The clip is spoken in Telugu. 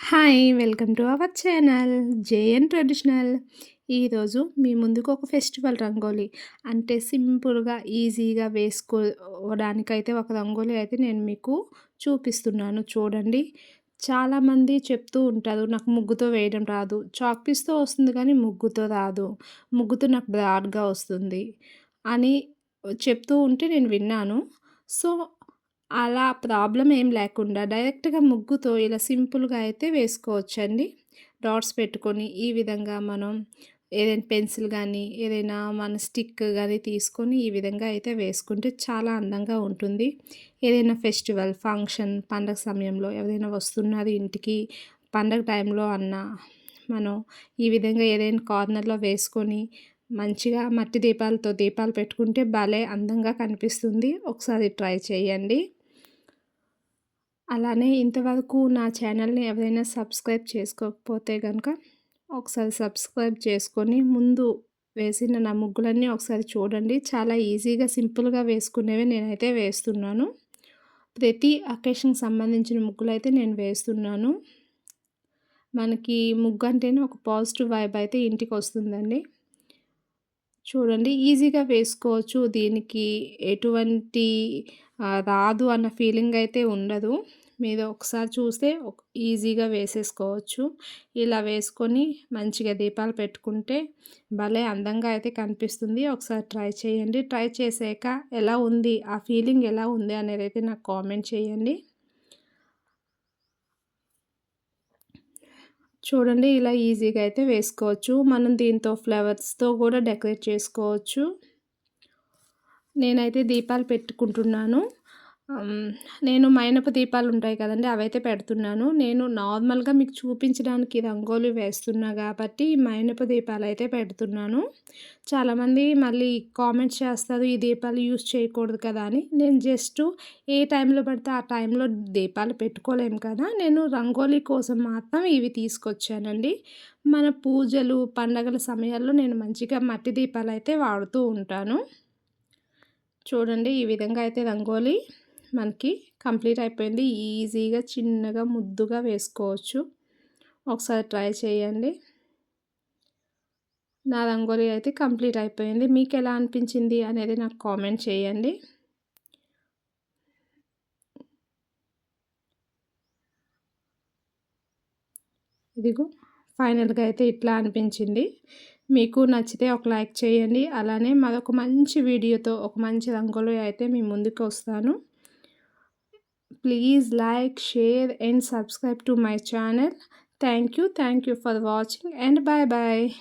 Hi! Welcome to our channel JN traditional. ఈరోజు మీ ముందుకు ఒక ఫెస్టివల్ రంగోలీ అంటే సింపుల్‌గా, ఈజీగా వేసుకోవడానికైతే ఒక రంగోలీ అయితే నేను మీకు చూపిస్తున్నాను చూడండి. చాలామంది చెప్తూ ఉంటారు, నాకు ముగ్గుతో వేయడం రాదు. చాక్ పీస్‌తో వస్తుంది కానీ ముగ్గుతో రాదు. ముగ్గుతో నాకు బ్రాడ్‌గా వస్తుంది అని చెప్తూ ఉంటే నేను విన్నాను. సో అలా ప్రాబ్లమ్ ఏం లేకుండా డైరెక్ట్‌గా ముగ్గుతో ఇలా సింపుల్‌గా అయితే వేసుకోవచ్చండి. డాట్స్ పెట్టుకొని ఈ విధంగా మనం ఏదైనా పెన్సిల్ గానీ, ఏదైనా మన స్టిక్ గానీ తీసుకొని ఈ విధంగా అయితే వేసుకుంటే చాలా అందంగా ఉంటుంది. ఏదైనా ఫెస్టివల్, ఫంక్షన్, పండగ సమయంలో ఎవరైనా వస్తున్నారు ఇంటికి, పండగ టైంలో అన్నా మనం ఈ విధంగా ఏదైనా కార్నర్‌లో వేసుకొని మంచిగా మట్టి దీపాలతో దీపాలు పెట్టుకుంటే భలే అందంగా కనిపిస్తుంది. ఒకసారి ట్రై చేయండి. అలానే ఇంతవరకు నా ఛానల్‌ని ఎవరైనా సబ్స్క్రైబ్ చేసుకోకపోతే గనక ఒకసారి సబ్స్క్రైబ్ చేసుకొని ముందు వేసిన నా ముగ్గులన్నీ ఒకసారి చూడండి. చాలా ఈజీగా సింపుల్‌గా వేసుకునేవే నేనైతే వేస్తున్నాను. ప్రతి అకేషన్‌కి సంబంధించిన ముగ్గులైతే నేను వేస్తున్నాను. మనకి ముగ్గు అంటేనే ఒక పాజిటివ్ వైబ్ అయితే ఇంటికొస్తుందండి. చూడండి ఈజీగా వేసుకోవచ్చు. దీనికి ఎటువంటి రాదు అన్న ఫీలింగ్ అయితే ఉండదు. మీరు ఒకసారి చూస్తే ఈజీగా వేసేసుకోవచ్చు. ఇలా వేసుకొని మంచిగా దీపాలు పెట్టుకుంటే భలే అందంగా అయితే కనిపిస్తుంది. ఒకసారి ట్రై చేయండి. ట్రై చేసాక ఎలా ఉంది? ఆ ఫీలింగ్ ఎలా ఉంది అనేదైతే నాకు కామెంట్ చేయండి. చూడండి ఇలా ఈజీగా అయితే వేసుకోవచ్చు. మనం దీంతో ఫ్లవర్స్‌తో కూడా డెకరేట్ చేసుకోవచ్చు. నేనైతే దీపాలు పెట్టుకుంటున్నాను. నేను మైనపు దీపాలుంటాయి కదండీ! అవైతే పెడుతున్నాను. నేను నార్మల్‌గా మీకు చూపించడానికి రంగోలి వేస్తున్నా గాబట్టి, మైనపు దీపాలైతే పెడుతున్నాను. చాలామంది మళ్ళీ కామెంట్స్ చేస్తారు, ఈ దీపాలు యూజ్ చేయకూడదు కదా అని. నేను జస్టు ఏ టైంలో పడితే ఆ టైంలో దీపాలు పెట్టుకోలేము కదా! నేను రంగోలి కోసం మాత్రం ఇవి తీసుకొచ్చానండి. మన పూజలు, పండగల సమయాల్లో నేను మంచిగా మట్టి దీపాలైతే వాడుతూ ఉంటాను. చూడండి ఈ విధంగా అయితే రంగోలి మనకి కంప్లీట్ అయిపోయింది. ఈజీగా చిన్నగా ముద్దుగా వేసుకోవచ్చు. ఒకసారి ట్రై చేయండి. నా రంగోలి అయితే కంప్లీట్ అయిపోయింది. మీకు ఎలా అనిపించింది అనేది నాకు కామెంట్ చేయండి. ఇదిగో ఫైనల్‌గా అయితే ఇట్లా అనిపించింది. మీకు నచ్చితే ఒక లైక్ చేయండి. అలానే మరొక మంచి వీడియోతో ఒక మంచి రంగోలి అయితే మీ ముందుకు వస్తాను. Please like, share and subscribe to my channel. Thank you for watching and bye bye.